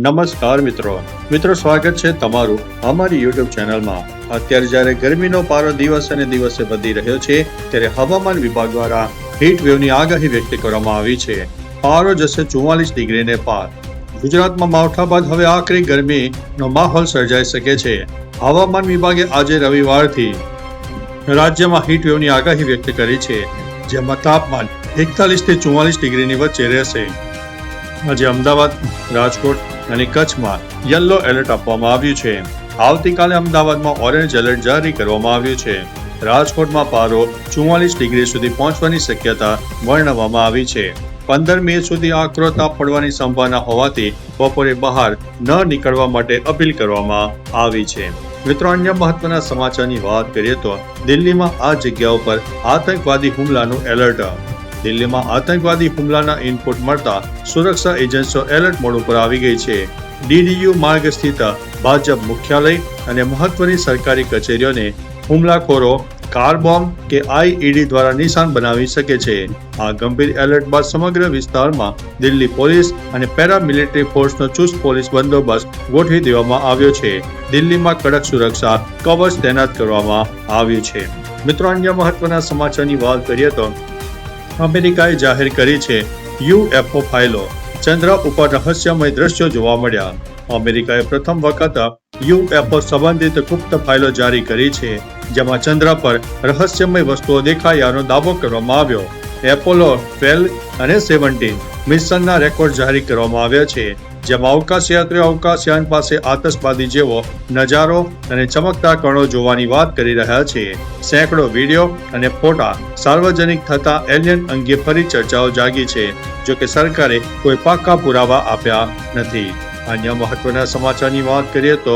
નમસ્કાર મિત્રો સ્વાગત છે તમારું અમારી યુટ્યુબ ચેનલમાં। અત્યારે જ્યારે ગરમીનો પારો દિવસે ને દિવસે વધી રહ્યો છે ત્યારે હવામાન વિભાગ દ્વારા હીટ વેવની આગાહી વ્યક્ત કરવામાં આવી છે। પારો જશે 44 ડિગ્રીને પાર। ગુજરાતમાં માવઠા બાદ હવે આખરી ગરમીનો માહોલ સર્જાઈ શકે છે। હવામાન વિભાગે આજે રવિવારથી રાજ્યમાં હીટ વેવની આગાહી વ્યક્ત કરી છે, જેમાં તાપમાન 41 થી 44 ડિગ્રીની વચ્ચે રહેશે। આજે અમદાવાદ, રાજકોટ અને કચ્છમાં યલો એલર્ટ આપવામાં આવ્યું છે। આવતીકાલે અમદાવાદમાં ઓરેન્જ એલર્ટ જારી કરવામાં આવ્યું છે। રાજકોટમાં પારો 44 ડિગ્રી સુધી પહોંચવાની શક્યતા વર્ણવવામાં આવી છે। 15 મે સુધી આકરો તાપ પડવાની સંભાવના હોવાથી બપોરે બહાર ન નીકળવા માટે અપીલ કરવામાં આવી છે। મિત્રો, અન્ય મહત્વના સમાચારની વાત કરીએ તો દિલ્હીમાં આ જગ્યાઓ પર આતંકવાદી હુમલાનું એલર્ટ। દિલ્હીમાં આતંકવાદી હુમલાના ઇનપુટ મળતા સુરક્ષા એજન્સીઓ એલર્ટ મોડ ઉપર આવી ગઈ છે। ડીડીયુ માર્ગ સ્થિત ભાજપ મુખ્યાલય અને મહત્વની સરકારી કચેરીઓને હુમલાખોરો કાર બોમ્બ કે આઈઈડી દ્વારા નિશાન બનાવી શકે છે। આ ગંભીર એલર્ટ બાદ સમગ્ર વિસ્તારમાં દિલ્હી પોલીસ અને પેરામિલિટરી ફોર્સનો ચુસ્ત પોલીસ બંદોબસ્ત ગોઠવી દેવામાં આવ્યો છે। દિલ્હીમાં કડક સુરક્ષા કવચ તૈનાત કરવામાં આવ્યું છે। મિત્રો, અન્ય મહત્વના સમાચારની વાત કરીએ તો અમેરિકાએ જાહેર કરી છે યુએફઓ ફાઇલો। ચંદ્ર ઉપર રહસ્યમય દ્રશ્યો જોવા મળ્યા। અમેરિકાએ પ્રથમ વખત યુએફઓ સંબંધિત ગુપ્ત ફાઇલો જારી કરી છે, જેમાં ચંદ્ર પર રહસ્યમય વસ્તુઓ દેખાયાનો દાવો કરવામાં આવ્યો। એપોલો 12 અને 17 મિશનના રેકોર્ડ જારી કરવામાં આવ્યા છે, જેમાં અવકાશયાત્રીઓ અવકાશયાન પાસે આતશબાજી જેવો નજારો અને ચમકતા કણો જોવાની વાત કરી રહ્યા છે। સેંકડો વિડીયો અને ફોટા સાર્વજનિક થતા એલિયન અંગે ફરી ચર્ચાઓ જાગી છે, જો કે સરકારે કોઈ પાકા પુરાવા આપ્યા નથી। અન્ય મહત્વના સમાચારની વાત કરીએ તો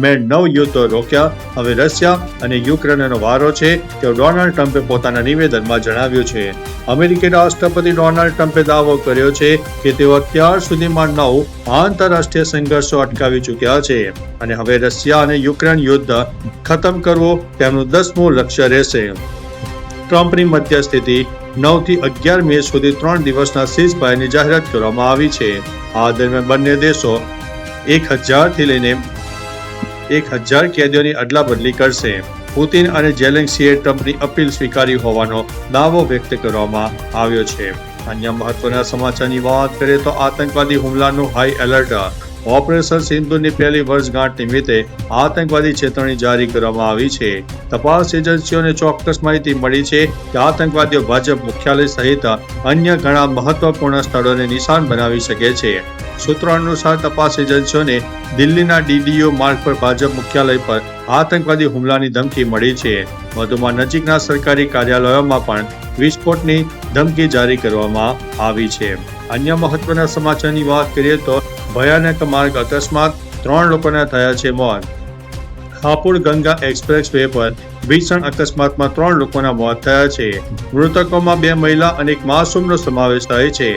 મેં 9 યુદ્ધો રોક્યા, હવે રશિયા અને યુક્રેનનો વારો છે, તેવું ડોનાલ્ડ ટ્રમ્પે પોતાના નિવેદનમાં જણાવ્યું છે। અમેરિકી રાષ્ટ્રપતિ ડોનાલ્ડ ટ્રમ્પે દાવો કર્યો છે કે તેઓ અત્યાર સુધીમાં 9 આંતરરાષ્ટ્રીય સંઘર્ષો અટકાવી ચૂક્યા છે અને હવે રશિયા અને યુક્રેન યુદ્ધ ખતમ કરવું તેમનું 10મું લક્ષ્ય રહેશે। ટ્રમ્પની મધ્યસ્થિતિ 9 થી 11 મે સુધી 3 દિવસના સીઝફાયરની જાહેરાત કરવામાં આવી છે। આ દરમિયાન બંને દેશો 1000 થી લઈને 1000 કેદીઓની અદલાબદલી કરશે। પુતિન અને ઝેલેન્સ્કીએ ટ્રમ્પની અપીલ સ્વીકારી હોવાનો દાવો વ્યક્ત કરવામાં આવ્યો છે। અન્ય મહત્વના સમાચારની વાત કરીએ તો આતંકવાદી હુમલાનું હાઈ એલર્ટ। ઓપરેશન સિંધુની પહેલી વર્ષગાંઠ નિમિત્તે આતંકવાદી ચેતવણી જારી કરવામાં આવી છે। તપાસ એજન્સીઓને ચોક્કસ માહિતી મળી છે કે આતંકવાદીઓ ભાજપ મુખ્યાલય સહિત અન્ય ઘણા મહત્વપૂર્ણ સ્થળોને નિશાન બનાવી શકે છે। સૂત્રો અનુસાર તપાસ એજન્સીઓને દિલ્હીના ડીડીયુ માર્ગ પર ભાજપ મુખ્યાલય પર આતંકવાદી હુમલાની ધમકી મળી છે। વધુમાં નજીકના સરકારી કાર્યાલયોમાં પણ વિસ્ફોટની ધમકી જારી કરવામાં આવી છે। અન્ય મહત્વના સમાચારની વાત કરીએ તો ભયાનક માર્ગ અકસ્માત, 3 લોકોના થયા છે મોત। હાપુડ ગંગા એક્સપ્રેસ વે પર ભીષણ અકસ્માતમાં 3 લોકોના મોત થયા છે। મૃતકોમાં 2 મહિલા અને 1 માસૂમનો સમાવેશ થાય છે।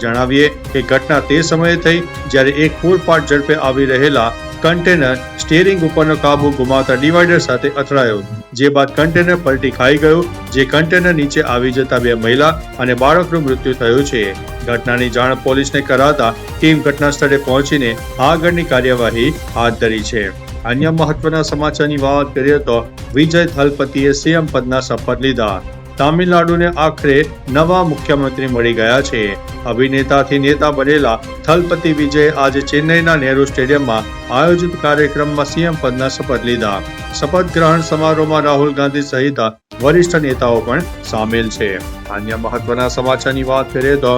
જણાવીએ કે ઘટના તે સમયે થઈ જ્યારે એક પૂરપાટ ઝડપે આવી રહેલા કન્ટેનર સ્ટીયરિંગ ઉપરનો કાબુ ગુમાવતા ડિવાઈડર સાથે અથડાયો, જે બાદ કન્ટેનર પલટી ખાઈ ગયું, જે કન્ટેનર નીચે આવી જતા 2 મહિલા અને બાળકનું મૃત્યુ થયું છે। ઘટનાની જાણ પોલીસને કરાતા ટીમ ઘટના સ્થળે પહોંચીને આગળની કાર્યવાહી હાથ ધરી છે। અન્ય મહત્વના સમાચારની વાત કરીએ તો વિજય થલપતિએ સીએમ પદના શપથ લીધા। તામિલનાડુને આખરે નવા મુખ્યમંત્રી મળી ગયા છે। અભિનેતાથી નેતા બનેલા થલપતિ વિજયે આજે ચેન્નઈના નહેરુ સ્ટેડિયમમાં આયોજિત કાર્યક્રમમાં સીએમ પદના શપથ લીધા। શપથ ગ્રહણ સમારોહમાં રાહુલ ગાંધી સહિત વરિષ્ઠ નેતાઓ પણ સામેલ છે। અન્ય મહત્વના સમાચારની વાત કરીએ તો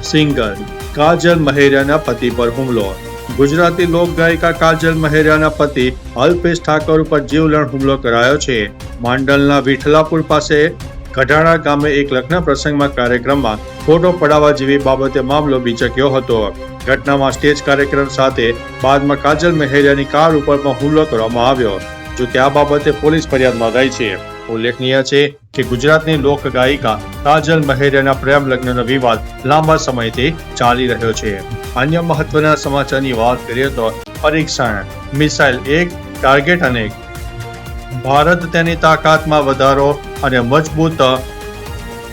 સિંગર કાજલ મહેરિયાના પતિ પર હુમલો। ગુજરાતી લોકગાયિકા કાજલ મહેરિયાના પતિ અલ્પેશ ઠાકોર ઉપર જીવલેણ હુમલો કરાયો છે। માંડલના વિઠલાપુર પાસે ગઢાણા ગામે એક લગ્ન પ્રસંગમાં કાર્યક્રમમાં ફોટો પડાવવા જેવી બાબતે મામલો બીચક્યો હતો। ઘટનામાં સ્ટેજ કાર્યક્રમ સાથે બાદમાં કાજલ મહેરિયાની કાર ઉપર પણ હુમલો કરવામાં આવ્યો, જો કે આ બાબતે પોલીસ ફરિયાદ નોંધાઈ છે। ઉલ્લેખનીય છે કે ગુજરાતની લોકગાયિકા કાજલ મહેરિયાના પ્રેમ લગ્નનો વિવાદ લાંબા સમયથી ચાલી રહ્યો છે। અન્ય મહત્વના સમાચારની વાત કરીએ તો પરીક્ષણ, મિસાઇલ 1 ટાર્ગેટ અનેક। ભારત તેની તાકાતમાં વધારો અને મજબૂત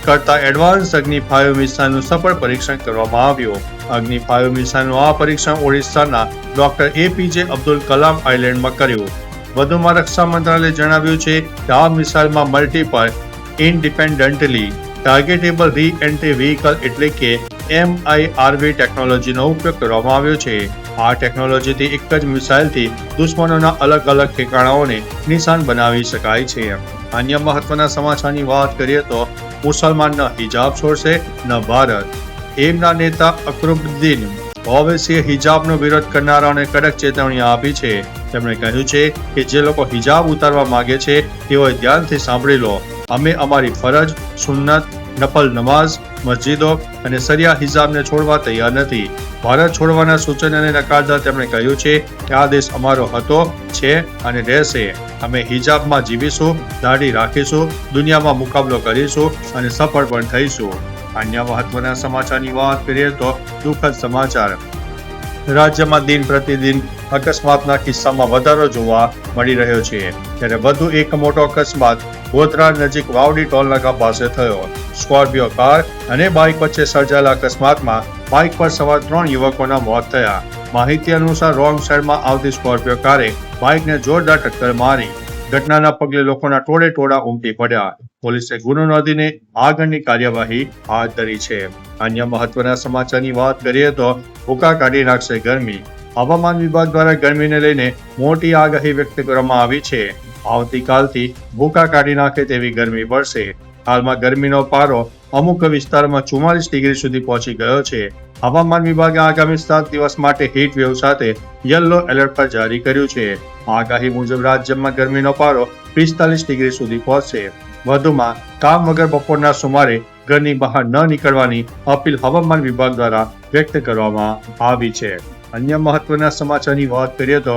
કરતા એડવાન્સ અગ્નિ 5 મિસાઇલનું સફળ પરીક્ષણ કરવામાં આવ્યું। અગ્નિ 5 મિસાઇલનું આ પરીક્ષણ ઓડિશાના ડોક્ટર APJ અબ્દુલ કલામ આઇલેન્ડમાં કર્યું. વધુમાં રક્ષા મંત્રાલયે જણાવ્યું છે કે આ મિસાઇલમાં મલ્ટીપલ ઇન્ડિપેન્ડન્ટલી ટાર્ગેટેબલ રી-એન્ટ્રી વ્હીકલ એટલે કે MIRV ટેકનોલોજીનો ઉપયોગ કરવામાં આવ્યો છે. આ ટેકનોલોજીથી એક જ મિસાઇલથી દુશ્મનોના અલગ અલગ ઠેકાણાઓને નિશાન બનાવી શકાય છે. અન્ય મહત્વના સમાચારની વાત કરીએ તો મુસલમાન ન હિજાબ છોડશે ન ભારત. એમના નેતા અકબરુદ્દીન ઓવૈસીએ હિજાબનો વિરોધ કરનારાઓને કડક ચેતવણી આપી છે. તેમણે કહ્યું છે કે જે લોકો હિજાબ ઉતારવા માંગે છે તેઓએ ધ્યાનથી સાંભળી લો. અમે અમારી ફરજ, સુન્નત, નફલ નમાઝ, મસ્જિદો અને સરિયા હિજાબને છોડવા તૈયાર નથી. ભારત છોડવાના સૂચનને નકારતા તેમણે કહ્યું છે કે આ દેશ અમારો હતો, છે અને રહેશે. અમે હિજાબમાં જીવીશું, દાઢી રાખીશું, દુનિયામાં મુકાબલો કરીશું અને સફળ પણ થઈશું. અન્ય મહત્વના સમાચારની વાત કરીએ તો દુઃખદ સમાચાર. રાજ્યમાં દિન પ્રતિદિન અકસ્માતના કિસ્સામાં વધારો જોવા મળી રહ્યો છે. ત્યારે વધુ એક મોટો અકસ્માત ગોધરા નજીક વાવડી ટોલનાકા પાસે થયો. સ્કોર્પિયો કાર અને બાઇક વચ્ચે સર્જાયેલા અકસ્માતમાં બાઇક પર સવાર 3 યુવકોના મોત થયા. માહિતી અનુસાર રોંગ સાઈડમાં આવતી સ્કોર્પિયો કારે બાઇકને જોરદાર ટક્કર મારી. ઘટનાના પગલે લોકોના ટોળે ઉમટી પડ્યા. પોલીસે ગુનો નોંધીને આગળની કાર્યવાહી હાથ ધરી છે. અન્ય મહત્વના સમાચારની વાત કરીએ તો ભૂકા કાઢી નાખશે ગરમી. હવામાન વિભાગ દ્વારા ગરમીને લઈને મોટી આગાહી વ્યક્ત કરવામાં આવી છે. આવતીકાલથી ભૂકા કાઢી નાખે તેવી ગરમી પડશે. હાલમાં ગરમીનો પારો અમુક વિસ્તારમાં 44 ડિગ્રી સુધી પહોંચી ગયો છે. હવામાન વિભાગે આગામી 7 દિવસ માટે હીટ વેવ સાથે યલો એલર્ટ પર જારી કર્યું છે. આગાહી મુજબ રાજ્યમાં ગરમીનો પારો 45 ડિગ્રી સુધી પહોંચશે. વધુમાં કામ વગર બપોરના સુમારે ઘરની બહાર ન નીકળવાની અપીલ હવામાન વિભાગ દ્વારા વ્યક્ત કરવામાં આવી છે. અન્ય મહત્વના સમાચારની વાત કરીએ તો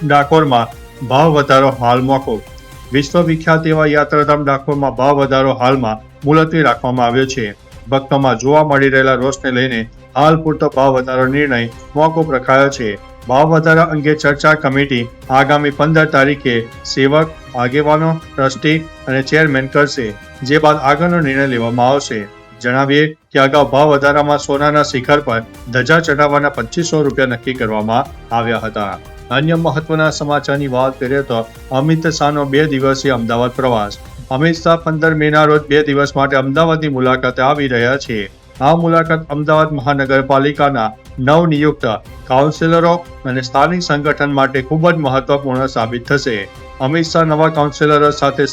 ડાકોરમાં ભાવ વધારો હાલ મોકૂફ. વિશ્વ વિખ્યાત એવા યાત્રાધામ ડાકોરમાં ભાવ વધારો હાલમાં મુલતવી રાખવામાં આવ્યો છે. ભક્તોમાં જોવા મળી રહેલા રોષને લઈને હાલ પૂરતો ભાવ વધારો નિર્ણય મોકૂફ રખાયો છે. ભાવ વધારા અંગે ચર્ચા કમિટી આગામી 15 તારીખે સેવક, આગેવાનો, ટ્રસ્ટી અને ચેરમેન કરશે, જે બાદ આગળનો નિર્ણય લેવામાં આવશે. જણાવીએ કે અગાઉ ભાવ વધારામાં સોનાના શિખર પર ધજા ચઢાવવાના 2500 રૂપિયા નક્કી કરવામાં આવ્યા હતા. અન્ય મહત્વના સમાચારની વાત કરીએ તો અમિત શાહનો 2 દિવસીય અમદાવાદ પ્રવાસ. અમિત શાહ 15 મેના રોજ 2 દિવસ માટે અમદાવાદની મુલાકાતે આવી રહ્યા છે. આ મુલાકાત અમદાવાદ મહાનગરપાલિકાના નવનિયુક્ત કાઉન્સિલરો અને સ્થાનિક સંગઠન માટે ખૂબ જ મહત્વપૂર્ણ સાબિત થશે. અમિત શાહ નવા કાઉન્સિલરો સાથે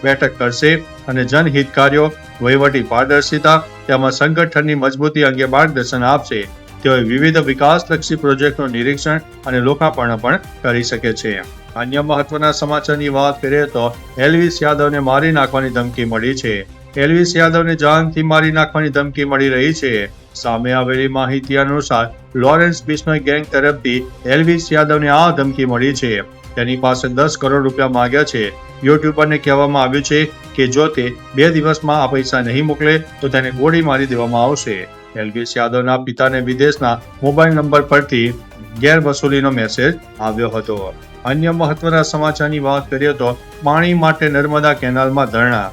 બેઠક કરશે અને જનહિત કાર્યો, વહીવટી પારદર્શિતા તેમજ સંગઠનની મજબૂતી અંગે માર્ગદર્શન આપશે. તેઓ વિવિધ વિકાસલક્ષી પ્રોજેક્ટનું નિરીક્ષણ અને લોકાર્પણ પણ કરી શકે છે. અન્ય મહત્વના સમાચારની વાત કરીએ તો એલ્વિસ યાદવને મારી નાખવાની ધમકી મળી છે. એલ્વિસ યાદવને જાનથી મારી નાખવાની ધમકી મળી રહી છે. સામે આવેલી માહિતી અનુસાર લોરેન્સ બિશ્નોઈ ગેંગ તરફથી એલ્વિસ યાદવને આ ધમકી મળી છે. તેની પાસે 10 કરોડ રૂપિયા માંગ્યા છે. યુટ્યુબરને કહેવામાં આવ્યું છે કે જો તે 2 દિવસમાં આ પૈસા નહીં મોકલે તો તેને ગોળી મારી દેવામાં આવશે. એલ્વિસ યાદવના પિતાને વિદેશના મોબાઈલ નંબર પરથી ગેરવસૂલીનો મેસેજ આવ્યો હતો. અન્ય મહત્વના સમાચારની વાત કરીએ તો પાણી માટે નર્મદા કેનાલમાં ધરણા.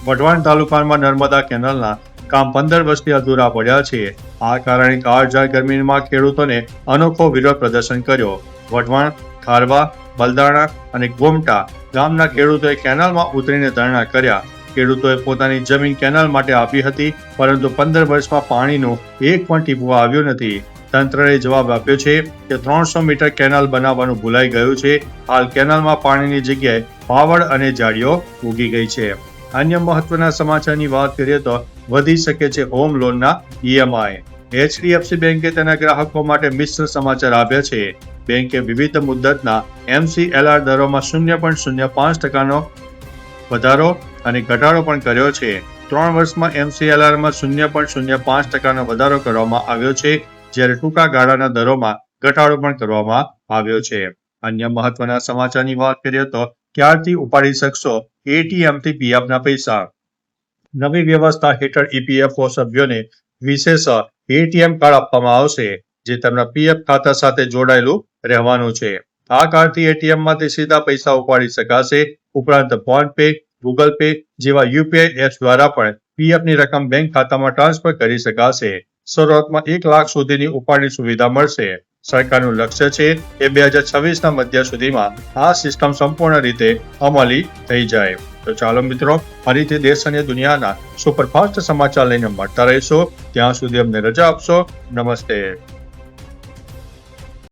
વઢવાણ તાલુકામાં નર્મદા કેનાલના કામ 15 વર્ષથી અધૂરા પડ્યા છે. આ કારણે કાળઝાળ ગરમીમાં ખેડૂતોને અનોખો વિરોધ પ્રદર્શન કર્યો. વઢવાણ, ખારવા, બલદાણા અને ગોમટા ગામના ખેડૂતોએ કેનાલમાં ઉતરીને ધરણા કર્યા. ખેડૂતોએ પોતાની જમીન કેનાલ માટે આપી હતી, પરંતુ 15 વર્ષમાં પાણીનું એક પણ ટીપું આવ્યું નથી. તંત્રએ જવાબ આપ્યો છે કે 300 મીટર કેનાલ બનાવવાનું ભૂલાઈ ગયું છે. હાલ કેનાલમાં પાણીની જગ્યાએ પાવડ અને જાળીઓ ઉગી ગઈ છે. અન્ય મહત્વના સમાચારની વાત કરીએ તો વધી શકે છે હોમ લોનના EMI. HDFC બેંકે તેના ગ્રાહકો માટે મિશ્ર સમાચાર આપ્યા છે. બેંકે વિવિધ મુદ્દતના MCLR દરોમાં 0.05% વધારો અને ઘટાડો પણ કર્યો છે. 3 વર્ષમાં MCLRમાં 0.05% વધારો કરવામાં આવ્યો છે, જ્યારે ટૂંકા ગાળાના દરોમાં ઘટાડો પણ કરવામાં આવ્યો છે. અન્ય મહત્વના સમાચારની વાત કરીએ તો ક્યારથી ઉપાડી શકશો ATMથી PFના પૈસા. નવી વ્યવસ્થા હેઠળ EPFO સભ્યોને વિશેષ ATM કાર્ડ આપવામાં આવશે, જે તેમના PF ખાતા સાથે જોડાયેલું રહેવાનું છે. આ કાર્ડથી ATMમાંથી સીધા પૈસા ઉપાડી શકાશે. ઉપરાંત ફોન પે, ગૂગલ પે જેવા UPI એપ્સ દ્વારા પણ PFની રકમ બેંક ખાતામાં ટ્રાન્સફર કરી શકાશે. શરૂઆતમાં 1 લાખ સુધીની ઉપાડની સુવિધા મળશે. સરકારનું લક્ષ્ય છે કે 2026ના મધ્ય સુધીમાં આ સિસ્ટમ સંપૂર્ણ રીતે અમલી થઈ જાય. તો ચાલો મિત્રો, ફરીથી દેશ અને દુનિયાના સુપરફાસ્ટ સમાચાર લઈને મળતા રહીશું. ત્યાં સુધી અમને રજા આપશો. નમસ્તે.